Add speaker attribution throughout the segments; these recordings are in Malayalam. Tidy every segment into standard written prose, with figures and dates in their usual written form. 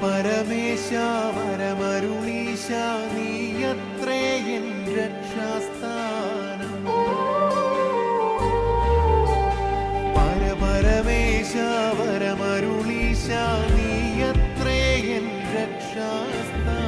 Speaker 1: പരമേശ വരമരുളീശ നീയത്രേ എൻ രക്ഷാസ്ഥാനം. പരമേശ വരമരുളീശ നീയത്രേ എൻ രക്ഷാസ്ഥാനം.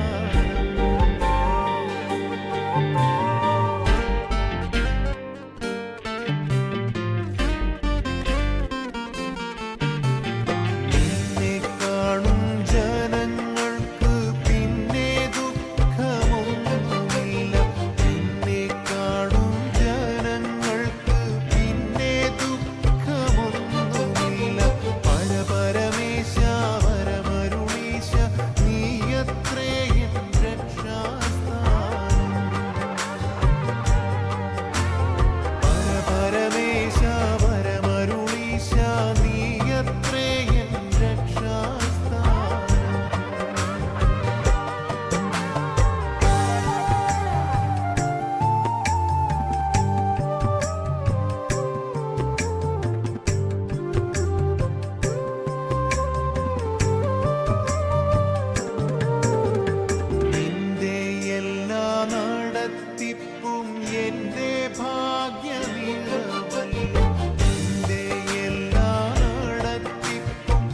Speaker 1: എന്റെ ഭാഗ്യനിറവല്ലോ നിന്റെ എല്ലാ നടത്തിപ്പും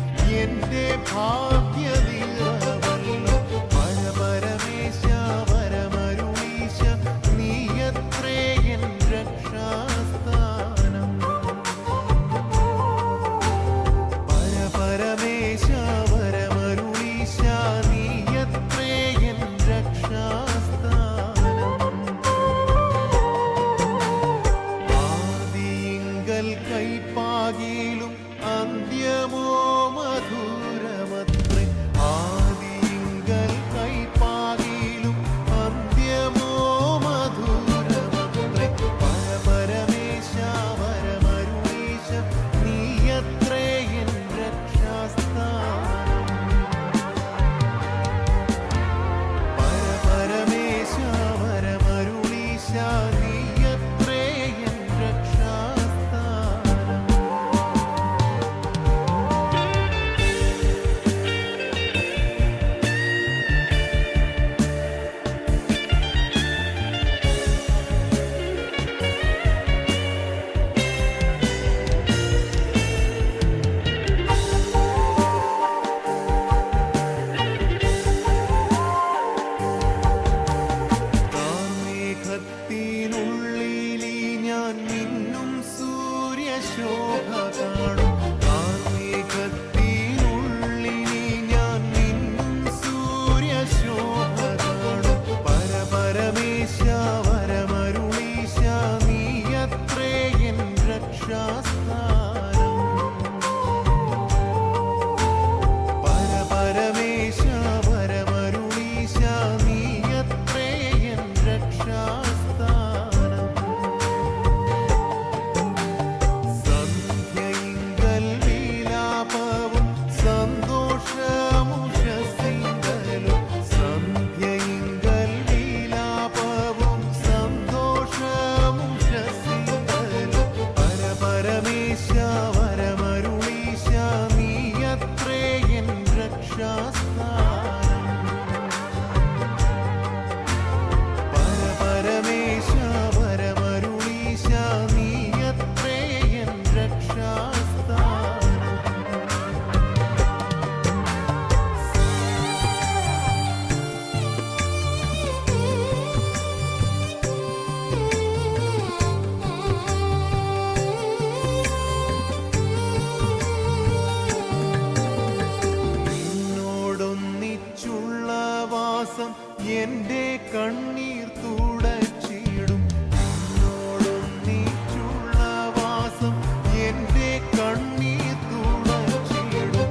Speaker 1: എന്റെ ഭാഗ്യനിറവല്ലോ. പരമേശ വരമരുളീശ നീയത്രേ എൻ രക്ഷാസ്ഥാനം. പരമേശ വരമരുളീശ നീയത്രേ എൻ രക്ഷാസ്ഥാനം. കൈപ്പാകിലും അന്ത്യമോ മധുരമത്രേ. ആദിങ്കൽ കൈപ്പാകിലും അന്ത്യമോ മധുരമത്രേ. പരമേശ വരമരുളീശ നീയത്രേ എൻ രക്ഷാസ്ഥാനം. പരമേശ വരമരുളീശ നീയത്രേ എൻ രക്ഷാസ്ഥാനം. ത്തിനുള്ളിലീ ഞാൻ മിന്നും സൂര്യശോഭ കാണും. കാർമേഘത്തിനുള്ളിലീ ഞാൻ മിന്നും സൂര്യശോഭ കാണും. പരമേശ വരമരുളീശ നീയത്രേ എൻ രക്ഷാസ്ഥാനം. പരമേശ വരമരുളീശ നീയത്രേ എൻ രക്ഷാസ്ഥാനം. സന്ധ്യയിങ്കൽ വിലാപവും സന്തോഷമുഷസിങ്കലും. സന്ധ്യയിങ്കൽ വിലാപവും സന്തോഷമുഷസിങ്കലും. പരമേശ വരമരുളീശ നീയത്രേ എൻ രക്ഷാസ്ഥാനം. പരമേശ വരമരുളീശ നീയത്രേ എൻ രക്ഷാസ്ഥാനം. നിന്നോടൊന്നിച്ചുള്ള വാസം എന്റെ കണ്ണീർ തുടച്ചിടും. നിന്നോടൊന്നിച്ചുള്ള വാസം എന്റെ കണ്ണീർ തുടച്ചിടും.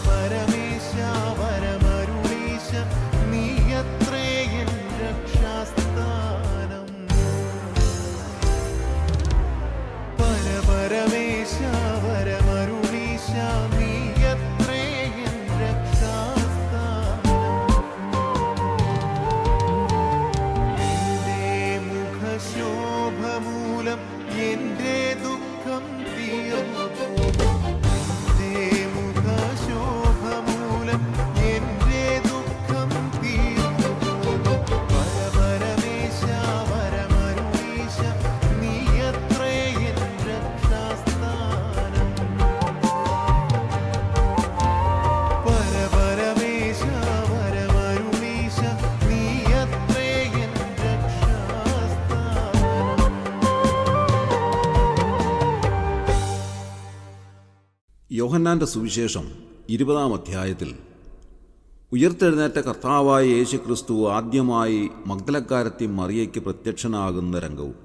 Speaker 1: പരമേശ വരമരുളീശ നീയത്രേ എൻ രക്ഷാസ്ഥാനം. പരമേശ വരമരുളീശ നീയത്രേ എൻ രക്ഷാസ്ഥാനം. ശോഭമൂലം എന്റെ ദുഃഖം തീർന്നു പോകും. മുഖശോഭമൂലം എന്റെ
Speaker 2: യോഹന്നാൻ്റെ സുവിശേഷം 20-ാം അധ്യായത്തിൽ ഉയർത്തെഴുന്നേറ്റ കർത്താവായ യേശു ക്രിസ്തു ആദ്യമായി മഗ്ദലക്കാരത്തി മറിയയ്ക്ക് പ്രത്യക്ഷനാകുന്ന രംഗവും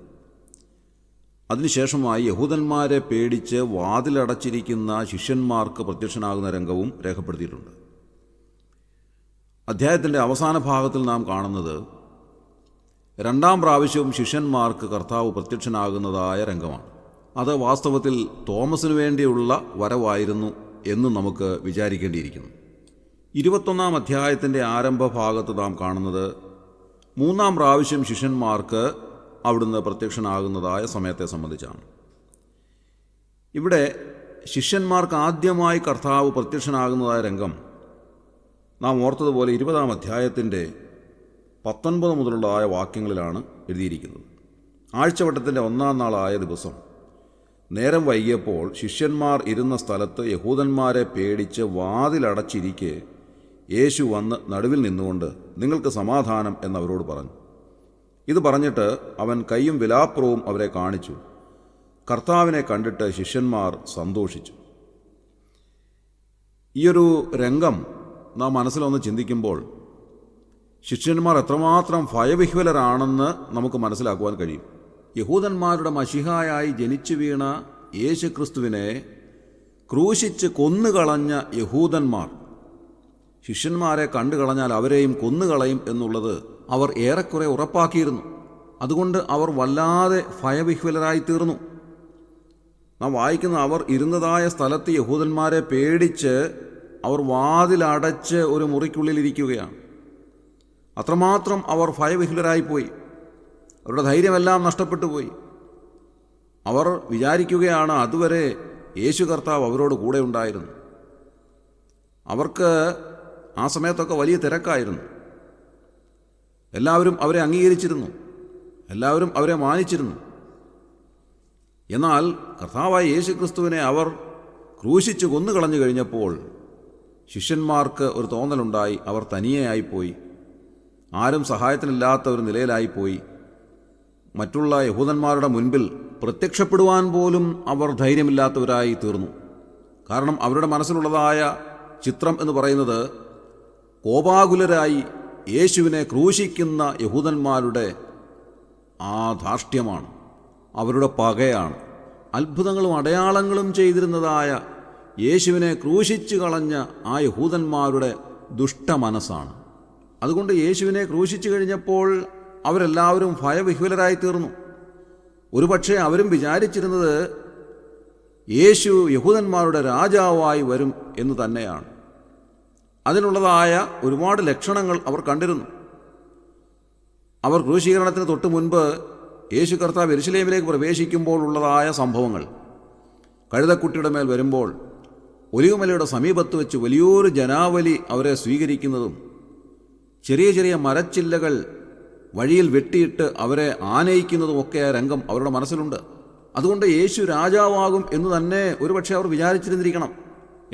Speaker 2: അതിനുശേഷമായി യഹൂദന്മാരെ പേടിച്ച് വാതിലടച്ചിരിക്കുന്ന ശിഷ്യന്മാർക്ക് പ്രത്യക്ഷനാകുന്ന രംഗവും രേഖപ്പെടുത്തിയിട്ടുണ്ട്. അധ്യായത്തിൻ്റെ അവസാന ഭാഗത്തിൽ നാം കാണുന്നത് രണ്ടാം പ്രാവശ്യവും ശിഷ്യന്മാർക്ക് കർത്താവ് പ്രത്യക്ഷനാകുന്നതായ രംഗമാണ്. അത് വാസ്തവത്തിൽ തോമസിനു വേണ്ടിയുള്ള വരവായിരുന്നു എന്ന് നമുക്ക് വിചാരിക്കേണ്ടിയിരിക്കുന്നു. 21-ാം അധ്യായത്തിൻ്റെ ആരംഭ ഭാഗത്ത് നാം കാണുന്നത് മൂന്നാം പ്രാവശ്യം ശിഷ്യന്മാർക്ക് അവിടുന്ന് പ്രത്യക്ഷനാകുന്നതായ സമയത്തെ സംബന്ധിച്ചാണ്. ഇവിടെ ശിഷ്യന്മാർക്ക് ആദ്യമായി കർത്താവ് പ്രത്യക്ഷനാകുന്നതായ രംഗം നാം ഓർത്തതുപോലെ 20-ാം അധ്യായത്തിൻ്റെ 19 മുതലുള്ളതായ വാക്യങ്ങളിലാണ് എഴുതിയിരിക്കുന്നത്. ആഴ്ചവട്ടത്തിൻ്റെ 1-ാം നാളായ ദിവസം നേരം വൈകിയപ്പോൾ ശിഷ്യന്മാർ ഇരുന്ന സ്ഥലത്ത് യഹൂദന്മാരെ പേടിച്ച് വാതിലടച്ചിരിക്കെ യേശു വന്ന് നടുവിൽ നിന്നുകൊണ്ട് നിങ്ങൾക്ക് സമാധാനം എന്നവരോട് പറഞ്ഞു. ഇത് പറഞ്ഞിട്ട് അവൻ കൈയും വിലാപ്പുറവും അവരെ കാണിച്ചു. കർത്താവിനെ കണ്ടിട്ട് ശിഷ്യന്മാർ സന്തോഷിച്ചു. ഈയൊരു രംഗം നാം മനസ്സിലൊന്ന് ചിന്തിക്കുമ്പോൾ ശിഷ്യന്മാർ എത്രമാത്രം ഭയവിഹ്വലരാണെന്ന് നമുക്ക് മനസ്സിലാക്കുവാൻ കഴിയും. യഹൂദന്മാരുടെ മശിഹായായി ജനിച്ചു വീണ യേശുക്രിസ്തുവിനെ ക്രൂശിച്ച് കൊന്നുകളഞ്ഞ യഹൂദന്മാർ ശിഷ്യന്മാരെ കണ്ടുകളഞ്ഞാൽ അവരെയും കൊന്നുകളയും എന്നുള്ളത് അവർ ഏറെക്കുറെ ഉറപ്പാക്കിയിരുന്നു. അതുകൊണ്ട് അവർ വല്ലാതെ ഭയവിഹ്വലരായി തീർന്നു. നാം വായിക്കുന്ന അവർ ഇരുന്നതായ സ്ഥലത്ത് യഹൂദന്മാരെ പേടിച്ച് അവർ വാതിലടച്ച് ഒരു മുറിക്കുള്ളിലിരിക്കുകയാണ്. അത്രമാത്രം അവർ ഭയവിഹ്വലരായിപ്പോയി. അവരുടെ ധൈര്യമെല്ലാം നഷ്ടപ്പെട്ടു പോയി. അവർ വിചാരിക്കുകയാണ് അതുവരെ യേശു കർത്താവ് അവരോട് കൂടെ ഉണ്ടായിരുന്നു. അവർക്ക് ആ സമയത്തൊക്കെ വലിയ തിരക്കായിരുന്നു. എല്ലാവരും അവരെ അംഗീകരിച്ചിരുന്നു, എല്ലാവരും അവരെ മാനിച്ചിരുന്നു. എന്നാൽ കർത്താവായ യേശു ക്രിസ്തുവിനെ അവർ ക്രൂശിച്ച് കൊന്നുകളഞ്ഞു കഴിഞ്ഞപ്പോൾ ശിഷ്യന്മാർക്ക് ഒരു തോന്നലുണ്ടായി. അവർ തനിയെയായിപ്പോയി, ആരും സഹായത്തിനില്ലാത്ത ഒരു നിലയിലായിപ്പോയി. മറ്റുള്ള യഹൂദന്മാരുടെ മുൻപിൽ പ്രത്യക്ഷപ്പെടുവാൻ പോലും അവർ ധൈര്യമില്ലാത്തവരായി തീർന്നു. കാരണം അവരുടെ മനസ്സിലുള്ളതായ ചിത്രം എന്ന് പറയുന്നത് കോപാകുലരായി യേശുവിനെ ക്രൂശിക്കുന്ന യഹൂദന്മാരുടെ ആ ധാർഷ്ട്യമാണ്, അവരുടെ പകയാണ്. അത്ഭുതങ്ങളും അടയാളങ്ങളും ചെയ്തിരുന്നതായ യേശുവിനെ ക്രൂശിച്ചു കളഞ്ഞ ആ യഹൂദന്മാരുടെ ദുഷ്ടമനസ്സാണ്. അതുകൊണ്ട് യേശുവിനെ ക്രൂശിച്ചു കഴിഞ്ഞപ്പോൾ അവരെല്ലാവരും ഭയവിഹ്വലരായി തീർന്നു. ഒരുപക്ഷെ അവരും വിചാരിച്ചിരുന്നത് യേശു യഹൂദന്മാരുടെ രാജാവായി വരും എന്ന് തന്നെയാണ്. അതിനുള്ളതായ ഒരുപാട് ലക്ഷണങ്ങൾ അവർ കണ്ടിരുന്നു. അവർ ക്രൂശീകരണത്തിന് തൊട്ട് മുൻപ് യേശു കർത്താവ് യെരുശലേമിലേക്ക് പ്രവേശിക്കുമ്പോൾ ഉള്ളതായ സംഭവങ്ങൾ, കഴുതക്കുട്ടിയുടെ മേൽ വരുമ്പോൾ ഒലിവുമലയുടെ സമീപത്ത് വെച്ച് വലിയൊരു ജനാവലി അവരെ സ്വീകരിക്കുന്നതും ചെറിയ ചെറിയ മരച്ചില്ലകൾ വഴിയിൽ വെട്ടിയിട്ട് അവരെ ആനയിക്കുന്നതുമൊക്കെ രംഗം അവരുടെ മനസ്സിലുണ്ട്. അതുകൊണ്ട് യേശു രാജാവാകും എന്ന് തന്നെ ഒരുപക്ഷെ അവർ വിചാരിച്ചിരുന്നിരിക്കണം.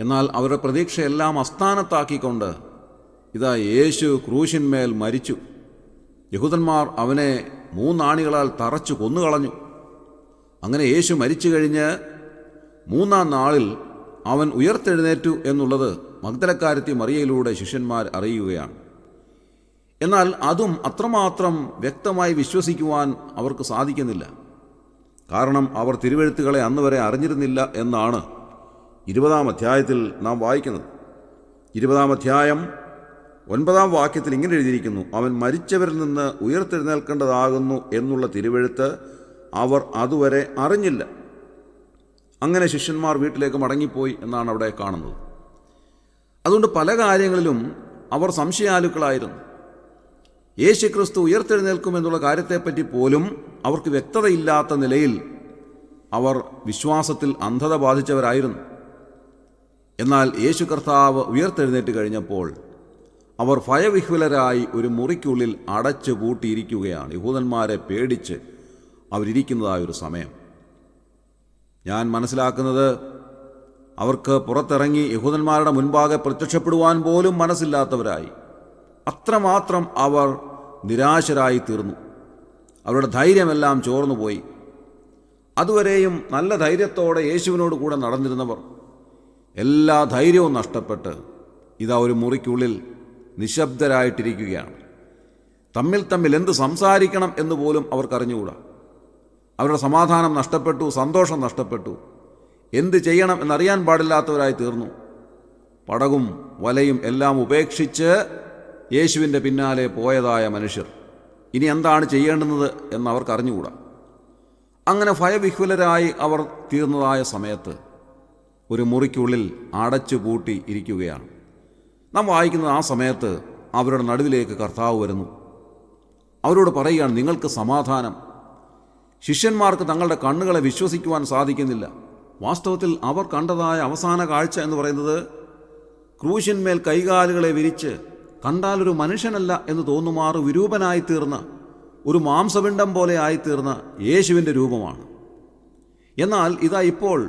Speaker 2: എന്നാൽ അവരുടെ പ്രതീക്ഷയെല്ലാം അസ്ഥാനത്താക്കിക്കൊണ്ട് ഇതാ യേശു ക്രൂശിന്മേൽ മരിച്ചു. യഹൂദന്മാർ അവനെ 3 ആണികളാൽ തറച്ചു കൊന്നുകളഞ്ഞു. അങ്ങനെ യേശു മരിച്ചു കഴിഞ്ഞ് 3-ാം നാളിൽ അവൻ ഉയർത്തെഴുന്നേറ്റു എന്നുള്ളത് മഗ്ദലക്കാരത്തി മറിയയിലൂടെ ശിഷ്യന്മാർ അറിയുകയാണ്. എന്നാൽ അതും അത്രമാത്രം വ്യക്തമായി വിശ്വസിക്കുവാൻ അവർക്ക് സാധിക്കുന്നില്ല. കാരണം അവർ തിരുവെഴുത്തുകളെ അന്ന് വരെ അറിഞ്ഞിരുന്നില്ല എന്നാണ് 20-ാം അധ്യായത്തിൽ നാം വായിക്കുന്നത്. 20-ാം അധ്യായം 9-ാം വാക്യത്തിൽ ഇങ്ങനെ എഴുതിയിരിക്കുന്നു: അവൻ മരിച്ചവരിൽ നിന്ന് ഉയർത്തെഴുന്നേൽക്കേണ്ടതാകുന്നു എന്നുള്ള തിരുവെഴുത്ത് അവർ അതുവരെ അറിഞ്ഞില്ല. അങ്ങനെ ശിഷ്യന്മാർ വീട്ടിലേക്ക് മടങ്ങിപ്പോയി എന്നാണ് അവിടെ കാണുന്നത്. അതുകൊണ്ട് പല കാര്യങ്ങളിലും അവർ സംശയാലുക്കളായിരുന്നു. യേശു ക്രിസ്തു ഉയർത്തെഴുന്നേൽക്കുമെന്നുള്ള കാര്യത്തെപ്പറ്റി പോലും അവർക്ക് വ്യക്തതയില്ലാത്ത നിലയിൽ അവർ വിശ്വാസത്തിൽ അന്ധത ബാധിച്ചവരായിരുന്നു. എന്നാൽ യേശു കർത്താവ് ഉയർത്തെഴുന്നേറ്റ് കഴിഞ്ഞപ്പോൾ അവർ ഭയവിഹ്വലരായി ഒരു മുറിക്കുള്ളിൽ അടച്ചു പൂട്ടിയിരിക്കുകയാണ്. യഹൂദന്മാരെ പേടിച്ച് അവരിയ്ക്കുന്നതായൊരു സമയം. ഞാൻ മനസ്സിലാക്കുന്നത് അവർക്ക് പുറത്തിറങ്ങി യഹൂദന്മാരുടെ മുൻപാകെ പ്രത്യക്ഷപ്പെടുവാൻ പോലും മനസ്സില്ലാത്തവരായി, അത്രമാത്രം അവർ നിരാശരായി തീർന്നു. അവരുടെ ധൈര്യമെല്ലാം ചോർന്നുപോയി. അതുവരെയും നല്ല ധൈര്യത്തോടെ യേശുവിനോട് കൂടെ നടന്നിരുന്നവർ എല്ലാ ധൈര്യവും നഷ്ടപ്പെട്ട് ഇതാ ഒരു മുറിക്കുള്ളിൽ നിശബ്ദരായിട്ടിരിക്കുകയാണ്. തമ്മിൽ എന്ത് സംസാരിക്കണം എന്ന് പോലും അവർക്കറിഞ്ഞുകൂടാ. അവരുടെ സമാധാനം നഷ്ടപ്പെട്ടു, സന്തോഷം നഷ്ടപ്പെട്ടു. എന്ത് ചെയ്യണം എന്നറിയാൻ പാടില്ലാത്തവരായി തീർന്നു. പടകും വലയും എല്ലാം ഉപേക്ഷിച്ച് യേശുവിൻ്റെ പിന്നാലെ പോയതായ മനുഷ്യർ ഇനി എന്താണ് ചെയ്യേണ്ടുന്നത് എന്ന് അവർക്കറിഞ്ഞുകൂടാ. അങ്ങനെ ഭയവിഹ്വലരായി അവർ തീർന്നതായ സമയത്ത് ഒരു മുറിക്കുള്ളിൽ അടച്ചു പൂട്ടി ഇരിക്കുകയാണ്. നാം വായിക്കുന്നത് ആ സമയത്ത് അവരുടെ നടുവിലേക്ക് കർത്താവ് വരുന്നു. അവരോട് പറയുകയാണ്, നിങ്ങൾക്ക് സമാധാനം. ശിഷ്യന്മാർക്ക് തങ്ങളുടെ കണ്ണുകളെ വിശ്വസിക്കുവാൻ സാധിക്കുന്നില്ല. വാസ്തവത്തിൽ അവർ കണ്ടതായ അവസാന കാഴ്ച എന്ന് പറയുന്നത് ക്രൂശിന്മേൽ കൈകാലുകളെ വിരിച്ച് കണ്ടാലൊരു മനുഷ്യനല്ല എന്ന് തോന്നുമാറ് വിരൂപനായിത്തീർന്ന ഒരു മാംസപിണ്ഡം പോലെ ആയിത്തീർന്ന യേശുവിൻ്റെ രൂപമാണ്. എന്നാൽ ഇതാ ഇപ്പോൾ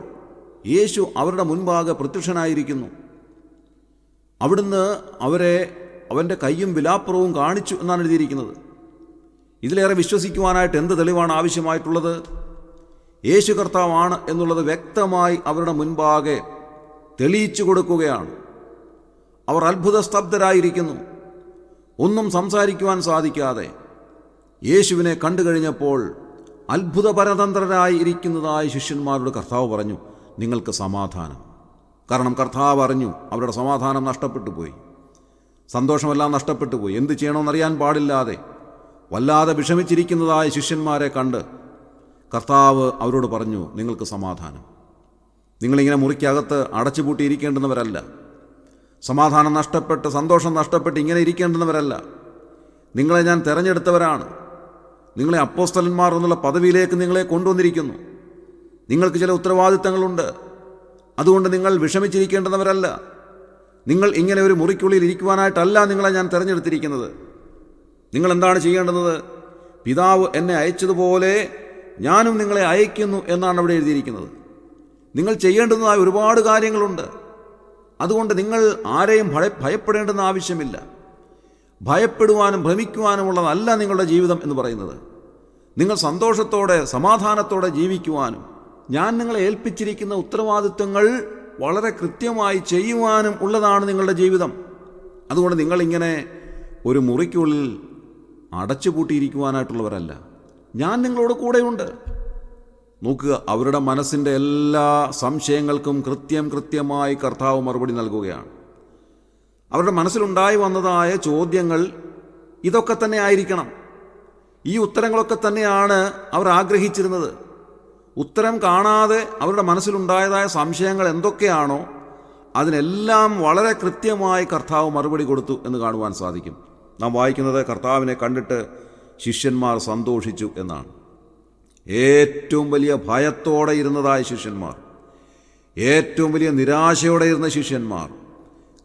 Speaker 2: യേശു അവരുടെ മുൻപാകെ പ്രത്യക്ഷനായിരിക്കുന്നു. അവിടുന്ന് അവൻ്റെ കയ്യും വിലാപ്പുറവും കാണിച്ചു എന്നാണ് എഴുതിയിരിക്കുന്നത്. ഇതിലേറെ വിശ്വസിക്കുവാനായിട്ട് എന്ത് തെളിവാണ് ആവശ്യമായിട്ടുള്ളത്? യേശു കർത്താവാണ് എന്നുള്ളത് വ്യക്തമായി അവരുടെ മുൻപാകെ തെളിയിച്ചു കൊടുക്കുകയാണ്. അവർ അത്ഭുത സ്തബ്ധരായിരിക്കുന്നു. ഒന്നും സംസാരിക്കുവാൻ സാധിക്കാതെ യേശുവിനെ കണ്ടു കഴിഞ്ഞപ്പോൾ അത്ഭുത പരതന്ത്രരായി ഇരിക്കുന്നതായി ശിഷ്യന്മാരോട് കർത്താവ് പറഞ്ഞു, നിങ്ങൾക്ക് സമാധാനം. കാരണം കർത്താവ് അറിഞ്ഞു അവരുടെ സമാധാനം നഷ്ടപ്പെട്ടു പോയി, സന്തോഷമെല്ലാം നഷ്ടപ്പെട്ടു പോയി. എന്ത് ചെയ്യണമെന്നറിയാൻ പാടില്ലാതെ വല്ലാതെ വിഷമിച്ചിരിക്കുന്നതായ ശിഷ്യന്മാരെ കണ്ട് കർത്താവ് അവരോട് പറഞ്ഞു, നിങ്ങൾക്ക് സമാധാനം. നിങ്ങളിങ്ങനെ മുറിക്കകത്ത് അടച്ചുപൂട്ടിയിരിക്കേണ്ടുന്നവരല്ല. സമാധാനം നഷ്ടപ്പെട്ട് സന്തോഷം നഷ്ടപ്പെട്ട് ഇങ്ങനെ ഇരിക്കേണ്ടുന്നവരല്ല. നിങ്ങളെ ഞാൻ തിരഞ്ഞെടുത്തവരാണ്. നിങ്ങളെ അപ്പോസ്തലന്മാർ എന്നുള്ള പദവിയിലേക്ക് നിങ്ങളെ കൊണ്ടുവന്നിരിക്കുന്നു. നിങ്ങൾക്ക് ചില ഉത്തരവാദിത്തങ്ങളുണ്ട്. അതുകൊണ്ട് നിങ്ങൾ വിഷമിച്ചിരിക്കേണ്ടുന്നവരല്ല. നിങ്ങൾ ഇങ്ങനെ ഒരു മുറിക്കുള്ളിൽ ഇരിക്കുവാനായിട്ടല്ല നിങ്ങളെ ഞാൻ തിരഞ്ഞെടുത്തിരിക്കുന്നത്. നിങ്ങൾ എന്താണ് ചെയ്യേണ്ടുന്നത്? പിതാവ് എന്നെ അയച്ചതുപോലെ ഞാനും നിങ്ങളെ അയക്കുന്നു എന്നാണ് അവിടെ എഴുതിയിരിക്കുന്നത്. നിങ്ങൾ ചെയ്യേണ്ടുന്നതായ ഒരുപാട് കാര്യങ്ങളുണ്ട്. അതുകൊണ്ട് നിങ്ങൾ ആരെയും ഭയപ്പെടേണ്ടുന്ന ആവശ്യമില്ല. ഭയപ്പെടുവാനും ഭ്രമിക്കുവാനുമുള്ളതല്ല നിങ്ങളുടെ ജീവിതം എന്ന് പറയുന്നത്. നിങ്ങൾ സന്തോഷത്തോടെ സമാധാനത്തോടെ ജീവിക്കുവാനും ഞാൻ നിങ്ങളെ ഏൽപ്പിച്ചിരിക്കുന്ന ഉത്തരവാദിത്വങ്ങൾ വളരെ കൃത്യമായി ചെയ്യുവാനും ഉള്ളതാണ് നിങ്ങളുടെ ജീവിതം. അതുകൊണ്ട് നിങ്ങളിങ്ങനെ ഒരു മുറിക്കുള്ളിൽ അടച്ചുപൂട്ടിയിരിക്കുവാനായിട്ടുള്ളവരല്ല. ഞാൻ നിങ്ങളോട് കൂടെയുണ്ട്. നോക്കുക, അവരുടെ മനസ്സിൻ്റെ എല്ലാ സംശയങ്ങൾക്കും കൃത്യമായി കർത്താവ് മറുപടി നൽകുകയാണ്. അവരുടെ മനസ്സിലുണ്ടായി വന്നതായ ചോദ്യങ്ങൾ ഇതൊക്കെ തന്നെ ആയിരിക്കണം. ഈ ഉത്തരങ്ങളൊക്കെ തന്നെയാണ് അവർ ആഗ്രഹിച്ചിരുന്നത്. ഉത്തരം കാണാതെ അവരുടെ മനസ്സിലുണ്ടായതായ സംശയങ്ങൾ എന്തൊക്കെയാണോ അതിനെല്ലാം വളരെ കൃത്യമായി കർത്താവ് മറുപടി കൊടുത്തു എന്ന് കാണുവാൻ സാധിക്കും. നാം വായിക്കുന്നത്, കർത്താവിനെ കണ്ടിട്ട് ശിഷ്യന്മാർ സന്തോഷിച്ചു എന്നാണ്. ഏറ്റവും വലിയ ഭയത്തോടെ ഇരുന്നതായ ശിഷ്യന്മാർ, ഏറ്റവും വലിയ നിരാശയോടെ ഇരുന്ന ശിഷ്യന്മാർ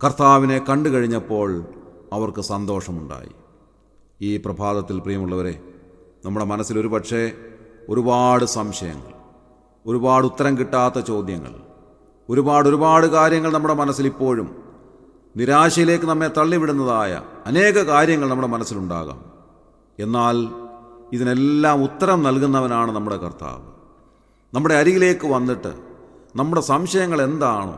Speaker 2: കർത്താവിനെ കണ്ടു കഴിഞ്ഞപ്പോൾ അവർക്ക് സന്തോഷമുണ്ടായി. ഈ പ്രഭാതത്തിൽ പ്രിയമുള്ളവരെ, നമ്മുടെ മനസ്സിൽ ഒരുപാട് സംശയങ്ങൾ, ഒരുപാട് ഉത്തരം കിട്ടാത്ത ചോദ്യങ്ങൾ, ഒരുപാട് കാര്യങ്ങൾ നമ്മുടെ മനസ്സിൽ ഇപ്പോഴും നിരാശയിലേക്ക് നമ്മെ തള്ളിവിടുന്നതായ അനേക കാര്യങ്ങൾ നമ്മുടെ മനസ്സിലുണ്ടാകാം. എന്നാൽ ഇതിനെല്ലാം ഉത്തരം നൽകുന്നവനാണ് നമ്മുടെ കർത്താവ്. നമ്മുടെ അരികിലേക്ക് വന്നിട്ട് നമ്മുടെ സംശയങ്ങൾ എന്താണോ,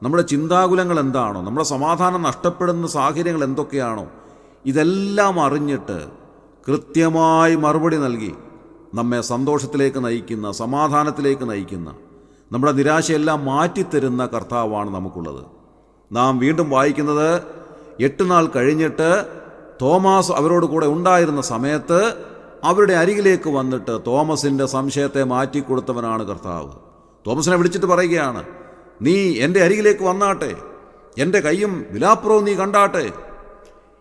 Speaker 2: നമ്മുടെ ചിന്താകുലങ്ങൾ എന്താണോ, നമ്മുടെ സമാധാനം നഷ്ടപ്പെടുന്ന സാഹചര്യങ്ങൾ എന്തൊക്കെയാണോ, ഇതെല്ലാം അറിഞ്ഞിട്ട് കൃത്യമായി മറുപടി നൽകി നമ്മെ സന്തോഷത്തിലേക്ക് നയിക്കുന്ന, സമാധാനത്തിലേക്ക് നയിക്കുന്ന, നമ്മുടെ നിരാശയെല്ലാം മാറ്റിത്തരുന്ന കർത്താവാണ് നമുക്കുള്ളത്. നാം വീണ്ടും വായിക്കുന്നത്, 8 നാൾ കഴിഞ്ഞിട്ട് തോമാസ് അവരോട് കൂടെ ഉണ്ടായിരുന്ന സമയത്ത് അവരുടെ അരികിലേക്ക് വന്നിട്ട് തോമസിൻ്റെ സംശയത്തെ മാറ്റിക്കൊടുത്തവനാണ് കർത്താവ്. തോമസിനെ വിളിച്ചിട്ട് പറയുകയാണ്, നീ എൻ്റെ അരികിലേക്ക് വന്നാട്ടെ, എൻ്റെ കയ്യും വിലാപ്പുറവും നീ കണ്ടാട്ടെ,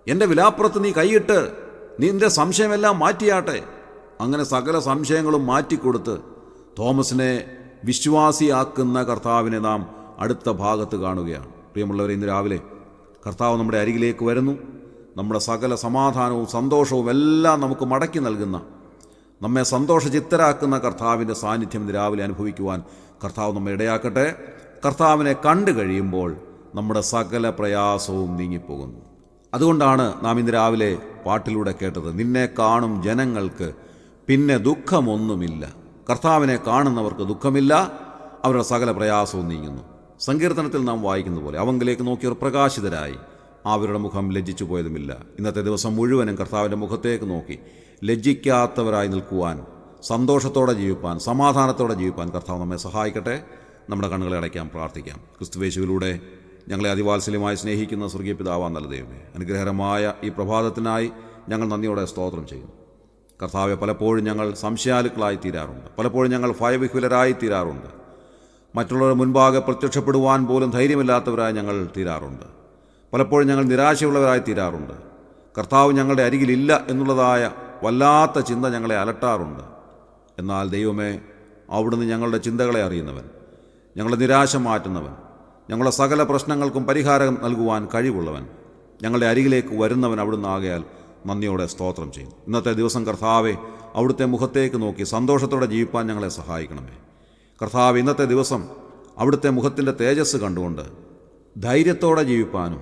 Speaker 2: എൻ്റെ വിലാപ്പുറത്ത് നീ കൈയിട്ട് നിൻ്റെ സംശയമെല്ലാം മാറ്റിയാട്ടെ. അങ്ങനെ സകല സംശയങ്ങളും മാറ്റിക്കൊടുത്ത് തോമസിനെ വിശ്വാസിയാക്കുന്ന കർത്താവിനെ നാം അടുത്ത ഭാഗത്ത് കാണുകയാണ്. പ്രിയമുള്ളവരെ, ഇന്ന് രാവിലെ കർത്താവ് നമ്മുടെ അരികിലേക്ക് വരുന്നു. നമ്മുടെ സകല സമാധാനവും സന്തോഷവും എല്ലാം നമുക്ക് മടക്കി നൽകുന്ന, നമ്മെ സന്തോഷചിത്തരാക്കുന്ന കർത്താവിൻ്റെ സാന്നിധ്യം ഇന്ന് രാവിലെ അനുഭവിക്കുവാൻ കർത്താവ് നമ്മെ ഇടയാക്കട്ടെ. കർത്താവിനെ കണ്ടു കഴിയുമ്പോൾ നമ്മുടെ സകല പ്രയാസവും നീങ്ങിപ്പോകുന്നു. അതുകൊണ്ടാണ് നാം ഇന്ന് രാവിലെ പാട്ടിലൂടെ കേട്ടത്, നിന്നെ കാണും ജനങ്ങൾക്ക് പിന്നെ ദുഃഖമൊന്നുമില്ല. കർത്താവിനെ കാണുന്നവർക്ക് ദുഃഖമില്ല, അവരുടെ സകല പ്രയാസവും നീങ്ങുന്നു. സങ്കീർത്തനത്തിൽ നാം വായിക്കുന്ന പോലെ അവങ്കിലേക്ക് നോക്കിയവർ പ്രകാശിതരായി, അവരുടെ മുഖം ലജ്ജിച്ചു പോയതുമില്ല. ഇന്നത്തെ ദിവസം മുഴുവനും കർത്താവിൻ്റെ മുഖത്തേക്ക് നോക്കി ലജ്ജിക്കാത്തവരായി നിൽക്കുവാൻ, സന്തോഷത്തോടെ ജീവിപ്പാൻ, സമാധാനത്തോടെ ജീവിപ്പാൻ കർത്താവ് നമ്മെ സഹായിക്കട്ടെ. നമ്മുടെ കണ്ണുകളെ അടയ്ക്കാം, പ്രാർത്ഥിക്കാം. ക്രിസ്തുവേശുവിലൂടെ ഞങ്ങളെ അതിവാത്സല്യമായി സ്നേഹിക്കുന്ന സ്വർഗീയ പിതാവാൻ നല്ല ദൈവമേ, അനുഗ്രഹകരമായ ഈ പ്രഭാതത്തിനായി ഞങ്ങൾ നന്ദിയോടെ സ്തോത്രം ചെയ്യുന്നു. കർത്താവെ, പലപ്പോഴും ഞങ്ങൾ സംശയാലുക്കളായി തീരാറുണ്ട്, പലപ്പോഴും ഞങ്ങൾ ഭയവിഹ്വലരായി തീരാറുണ്ട്, മറ്റുള്ളവരുടെ മുൻപാകെ പ്രത്യക്ഷപ്പെടുവാൻ പോലും ധൈര്യമില്ലാത്തവരായി ഞങ്ങൾ തീരാറുണ്ട്, പലപ്പോഴും ഞങ്ങൾ നിരാശയുള്ളവരായി തീരാറുണ്ട്. കർത്താവ് ഞങ്ങളുടെ അരികിലില്ല എന്നുള്ളതായ വല്ലാത്ത ചിന്ത ഞങ്ങളെ അലട്ടാറുണ്ട്. എന്നാൽ ദൈവമേ, അവിടുന്ന് ഞങ്ങളുടെ ചിന്തകളെ അറിയുന്നവൻ, ഞങ്ങളുടെ നിരാശ മാറ്റുന്നവൻ, ഞങ്ങളുടെ സകല പ്രശ്നങ്ങൾക്കും പരിഹാരം നൽകുവാൻ കഴിവുള്ളവൻ, ഞങ്ങളുടെ അരികിലേക്ക് വരുന്നവൻ അവിടുന്ന് ആകയാൽ നന്ദിയോടെ സ്തോത്രം ചെയ്യും. ഇന്നത്തെ ദിവസം കർത്താവെ, അവിടുത്തെ മുഖത്തേക്ക് നോക്കി സന്തോഷത്തോടെ ജീവിപ്പാൻ ഞങ്ങളെ സഹായിക്കണമേ. കർത്താവ്, ഇന്നത്തെ ദിവസം അവിടുത്തെ മുഖത്തിൻ്റെ തേജസ് കണ്ടുകൊണ്ട് ധൈര്യത്തോടെ ജീവിപ്പാനും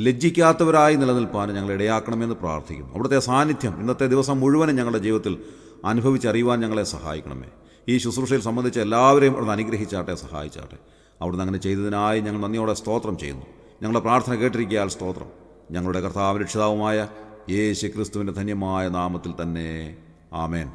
Speaker 2: ലജ്ജിക്കാത്തവരായി നിലനിൽപ്പാനും ഞങ്ങളെ ഇടയാക്കണമെന്ന് പ്രാർത്ഥിക്കുന്നു. അവിടുത്തെ സാന്നിധ്യം ഇന്നത്തെ ദിവസം മുഴുവനും ഞങ്ങളുടെ ജീവിതത്തിൽ അനുഭവിച്ചറിയുവാൻ ഞങ്ങളെ സഹായിക്കണമേ. ഈ ശുശ്രൂഷയിൽ സംബന്ധിച്ച് എല്ലാവരെയും അവിടുന്ന് അനുഗ്രഹിച്ചാട്ടെ, സഹായിച്ചാട്ടെ. അവിടുന്ന് അങ്ങനെ ചെയ്തതിനായി ഞങ്ങൾ നന്ദിയോടെ സ്തോത്രം ചെയ്യുന്നു. ഞങ്ങളുടെ പ്രാർത്ഥന കേട്ടിരിക്കയാൽ സ്തോത്രം. ഞങ്ങളുടെ കർത്താവ് രക്ഷിതാവുമായ യേശു ക്രിസ്തുവിൻ്റെ ധന്യമായ നാമത്തിൽ തന്നെ. ആമേൻ.